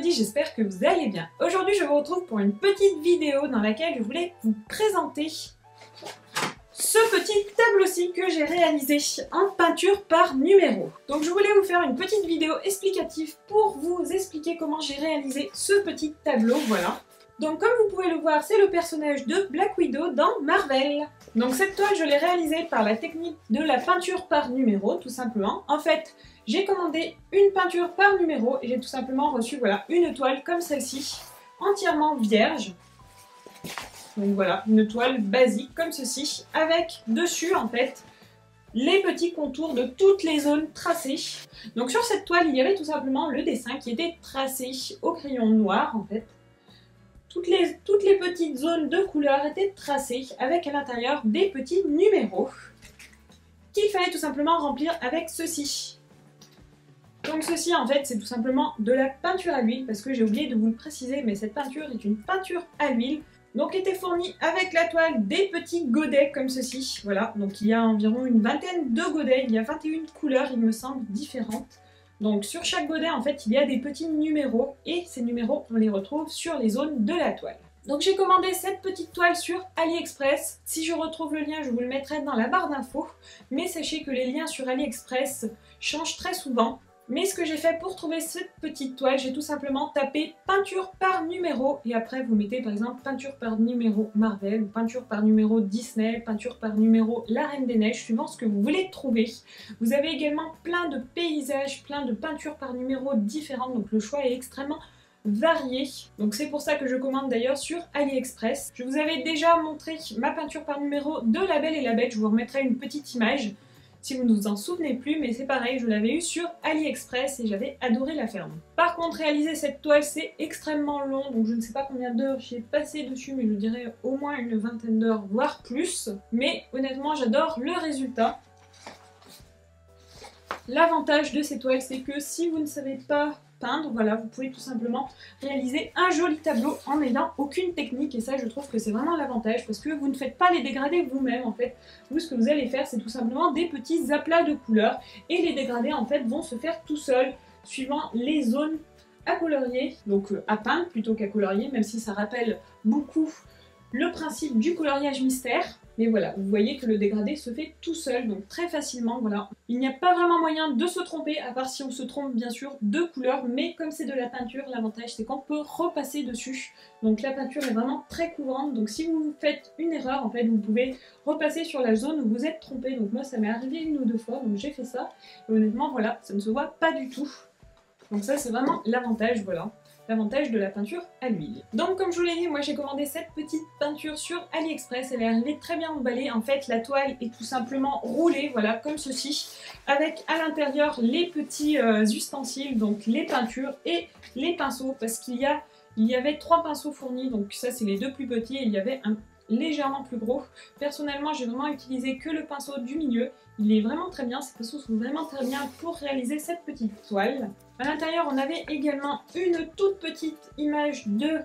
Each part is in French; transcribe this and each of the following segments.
jeudi, j'espère que vous allez bien. Aujourd'hui je vous retrouve pour une petite vidéo dans laquelle je voulais vous présenter ce petit tableau-ci que j'ai réalisé en peinture par numéro. Donc je voulais vous faire une petite vidéo explicative pour vous expliquer comment j'ai réalisé ce petit tableau, voilà. Donc comme vous pouvez le voir, c'est le personnage de Black Widow dans Marvel. Donc cette toile, je l'ai réalisée par la technique de la peinture par numéro, tout simplement. En fait, j'ai commandé une peinture par numéro et j'ai tout simplement reçu voilà, une toile comme celle-ci, entièrement vierge. Donc voilà, une toile basique comme ceci, avec dessus en fait les petits contours de toutes les zones tracées. Donc sur cette toile, il y avait tout simplement le dessin qui était tracé au crayon noir en fait. Toutes les petites zones de couleur étaient tracées avec à l'intérieur des petits numéros qu'il fallait tout simplement remplir avec ceci. Donc ceci en fait c'est tout simplement de la peinture à l'huile parce que j'ai oublié de vous le préciser mais cette peinture est une peinture à l'huile. Donc était fournie avec la toile des petits godets comme ceci. Voilà, donc il y a environ une vingtaine de godets, il y a 21 couleurs il me semble différentes. Donc sur chaque godet en fait il y a des petits numéros et ces numéros on les retrouve sur les zones de la toile. Donc j'ai commandé cette petite toile sur AliExpress. Si je retrouve le lien je vous le mettrai dans la barre d'infos. Mais sachez que les liens sur AliExpress changent très souvent. Mais ce que j'ai fait pour trouver cette petite toile, j'ai tout simplement tapé peinture par numéro et après vous mettez par exemple peinture par numéro Marvel ou peinture par numéro Disney, peinture par numéro La Reine des Neiges, suivant ce que vous voulez trouver. Vous avez également plein de paysages, plein de peintures par numéro différentes, donc le choix est extrêmement varié. Donc c'est pour ça que je commande d'ailleurs sur AliExpress. Je vous avais déjà montré ma peinture par numéro de La Belle et la Bête, je vous remettrai une petite image. Si vous ne vous en souvenez plus, mais c'est pareil, je l'avais eu sur AliExpress et j'avais adoré la faire. Par contre, réaliser cette toile, c'est extrêmement long, donc je ne sais pas combien d'heures j'ai passé dessus, mais je dirais au moins une vingtaine d'heures, voire plus. Mais honnêtement, j'adore le résultat. L'avantage de ces toiles, c'est que si vous ne savez pas peindre, voilà, vous pouvez tout simplement réaliser un joli tableau en n'ayant aucune technique et ça je trouve que c'est vraiment l'avantage parce que vous ne faites pas les dégradés vous-même en fait. Vous ce que vous allez faire c'est tout simplement des petits aplats de couleurs et les dégradés en fait vont se faire tout seuls suivant les zones à colorier, donc à peindre plutôt qu'à colorier même si ça rappelle beaucoup le principe du coloriage mystère. Mais voilà, vous voyez que le dégradé se fait tout seul, donc très facilement, voilà. Il n'y a pas vraiment moyen de se tromper, à part si on se trompe bien sûr de couleur, mais comme c'est de la peinture, l'avantage c'est qu'on peut repasser dessus. Donc la peinture est vraiment très couvrante, donc si vous faites une erreur, en fait, vous pouvez repasser sur la zone où vous êtes trompé. Donc moi ça m'est arrivé une ou deux fois, donc j'ai fait ça. Et honnêtement, voilà, ça ne se voit pas du tout. Donc ça c'est vraiment l'avantage, voilà. L'avantage de la peinture à l'huile. Donc comme je vous l'ai dit, moi j'ai commandé cette petite peinture sur AliExpress, elle est arrivée très bien emballée, en fait la toile est tout simplement roulée, voilà, comme ceci, avec à l'intérieur les petits ustensiles, donc les peintures et les pinceaux, parce qu'il y avait 3 pinceaux fournis, donc ça c'est les 2 plus petits, et il y avait un légèrement plus gros. Personnellement j'ai vraiment utilisé que le pinceau du milieu, il est vraiment très bien, ces pinceaux sont vraiment très bien pour réaliser cette petite toile. À l'intérieur on avait également une toute petite image de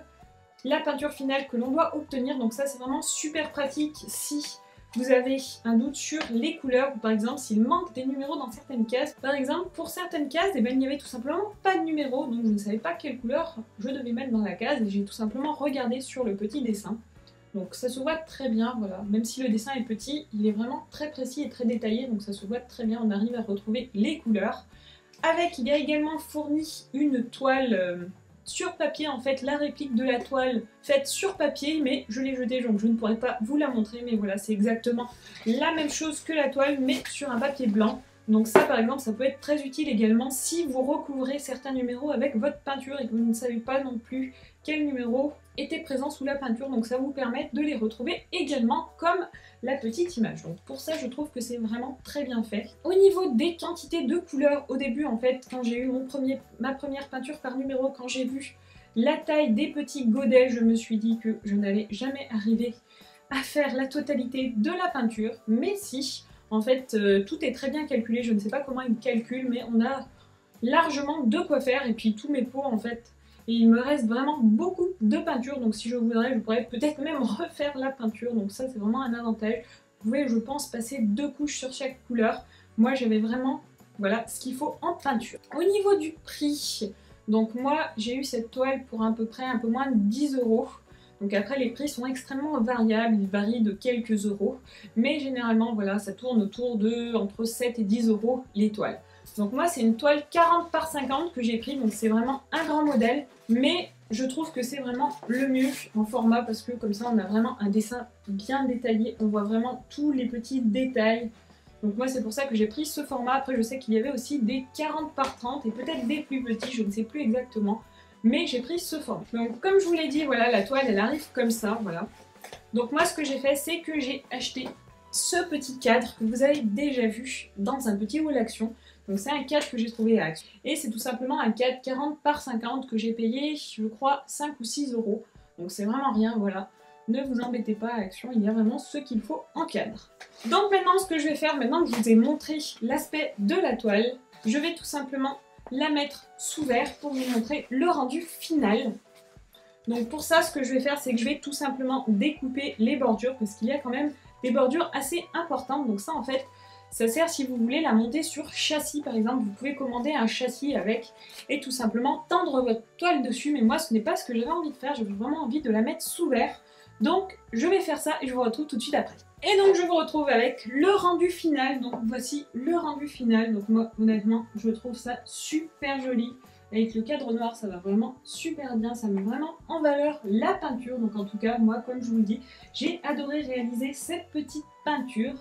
la peinture finale que l'on doit obtenir, donc ça c'est vraiment super pratique si vous avez un doute sur les couleurs ou par exemple s'il manque des numéros dans certaines cases. Par exemple pour certaines cases eh ben, il n'y avait tout simplement pas de numéro, donc je ne savais pas quelle couleur je devais mettre dans la case et j'ai tout simplement regardé sur le petit dessin. Donc ça se voit très bien, voilà, même si le dessin est petit, il est vraiment très précis et très détaillé, donc ça se voit très bien, on arrive à retrouver les couleurs. Avec, il y a également fourni une toile sur papier, en fait la réplique de la toile faite sur papier, mais je l'ai jetée donc je ne pourrais pas vous la montrer, mais voilà, c'est exactement la même chose que la toile, mais sur un papier blanc. Donc ça par exemple, ça peut être très utile également si vous recouvrez certains numéros avec votre peinture et que vous ne savez pas non plus quel numéro était présent sous la peinture, donc ça vous permet de les retrouver également comme la petite image. Donc pour ça je trouve que c'est vraiment très bien fait. Au niveau des quantités de couleurs, au début en fait quand j'ai eu ma première peinture par numéro, quand j'ai vu la taille des petits godets, je me suis dit que je n'allais jamais arriver à faire la totalité de la peinture, mais si, en fait tout est très bien calculé, je ne sais pas comment ils calculent, mais on a largement de quoi faire et puis tous mes pots en fait. Et il me reste vraiment beaucoup de peinture, donc si je voudrais, je pourrais peut-être même refaire la peinture, donc ça c'est vraiment un avantage. Vous pouvez, je pense, passer 2 couches sur chaque couleur. Moi j'avais vraiment, voilà, ce qu'il faut en peinture. Au niveau du prix, Donc moi j'ai eu cette toile pour à peu près un peu moins de 10 €. Donc après les prix sont extrêmement variables, ils varient de quelques euros, mais généralement voilà ça tourne autour de entre 7 et 10 € les toiles. Donc moi c'est une toile 40 par 50 que j'ai pris, donc c'est vraiment un grand modèle, mais je trouve que c'est vraiment le mieux en format parce que comme ça on a vraiment un dessin bien détaillé, on voit vraiment tous les petits détails. Donc moi c'est pour ça que j'ai pris ce format. Après je sais qu'il y avait aussi des 40 par 30 et peut-être des plus petits, je ne sais plus exactement. Mais j'ai pris ce format. Donc comme je vous l'ai dit, voilà, la toile elle arrive comme ça, voilà. Donc moi ce que j'ai fait c'est que j'ai acheté ce petit cadre que vous avez déjà vu dans un petit haul Action. Donc c'est un cadre que j'ai trouvé à Action. Et c'est tout simplement un cadre 40 par 50 que j'ai payé, je crois, 5 ou 6 €. Donc c'est vraiment rien, voilà. Ne vous embêtez pas à Action, il y a vraiment ce qu'il faut en cadre. Donc maintenant ce que je vais faire, maintenant que je vous ai montré l'aspect de la toile, je vais tout simplement la mettre sous verre pour vous montrer le rendu final. Donc pour ça, ce que je vais faire, c'est que je vais tout simplement découper les bordures parce qu'il y a quand même des bordures assez importantes. Donc ça en fait, ça sert si vous voulez la monter sur châssis par exemple. Vous pouvez commander un châssis avec et tout simplement tendre votre toile dessus. Mais moi ce n'est pas ce que j'avais envie de faire, j'avais vraiment envie de la mettre sous verre. Donc je vais faire ça et je vous retrouve tout de suite après. Et donc je vous retrouve avec le rendu final. Donc voici le rendu final. Donc moi honnêtement je trouve ça super joli. Avec le cadre noir ça va vraiment super bien. Ça met vraiment en valeur la peinture. Donc en tout cas moi comme je vous le dis, j'ai adoré réaliser cette petite peinture.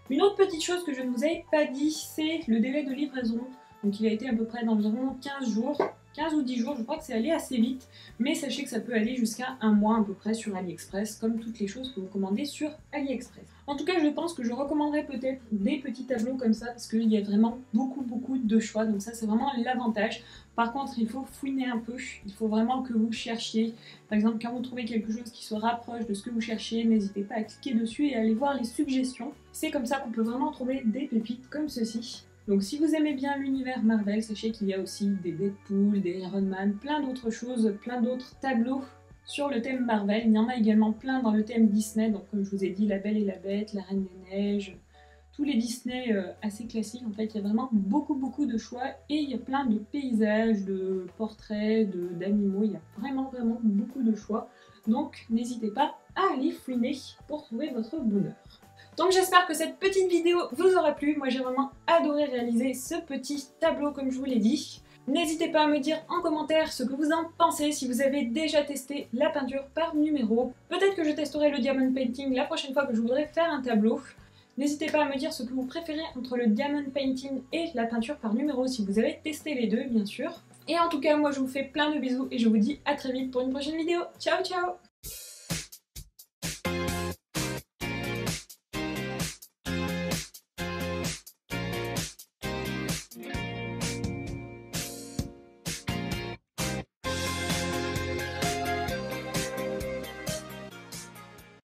Une autre petite chose que je ne vous avais pas dit, c'est le délai de livraison. Donc il a été à peu près d'environ 15 jours. 15 ou 10 jours, je crois que c'est allé assez vite, mais sachez que ça peut aller jusqu'à un mois à peu près sur AliExpress, comme toutes les choses que vous commandez sur AliExpress. En tout cas, je pense que je recommanderais peut-être des petits tableaux comme ça, parce qu'il y a vraiment beaucoup de choix, donc ça c'est vraiment l'avantage. Par contre, il faut fouiner un peu, il faut vraiment que vous cherchiez. Par exemple, quand vous trouvez quelque chose qui se rapproche de ce que vous cherchez, n'hésitez pas à cliquer dessus et à aller voir les suggestions. C'est comme ça qu'on peut vraiment trouver des pépites comme ceci. Donc si vous aimez bien l'univers Marvel, sachez qu'il y a aussi des Deadpool, des Iron Man, plein d'autres choses, plein d'autres tableaux sur le thème Marvel. Il y en a également plein dans le thème Disney, donc comme je vous ai dit, La Belle et la Bête, La Reine des Neiges, tous les Disney assez classiques. En fait, il y a vraiment beaucoup de choix et il y a plein de paysages, de portraits, d'animaux, il y a vraiment beaucoup de choix. Donc n'hésitez pas à aller fouiner pour trouver votre bonheur. Donc j'espère que cette petite vidéo vous aura plu. Moi j'ai vraiment adoré réaliser ce petit tableau comme je vous l'ai dit. N'hésitez pas à me dire en commentaire ce que vous en pensez, si vous avez déjà testé la peinture par numéro. Peut-être que je testerai le diamond painting la prochaine fois que je voudrais faire un tableau. N'hésitez pas à me dire ce que vous préférez entre le diamond painting et la peinture par numéro si vous avez testé les deux bien sûr. Et en tout cas moi je vous fais plein de bisous et je vous dis à très vite pour une prochaine vidéo. Ciao ciao!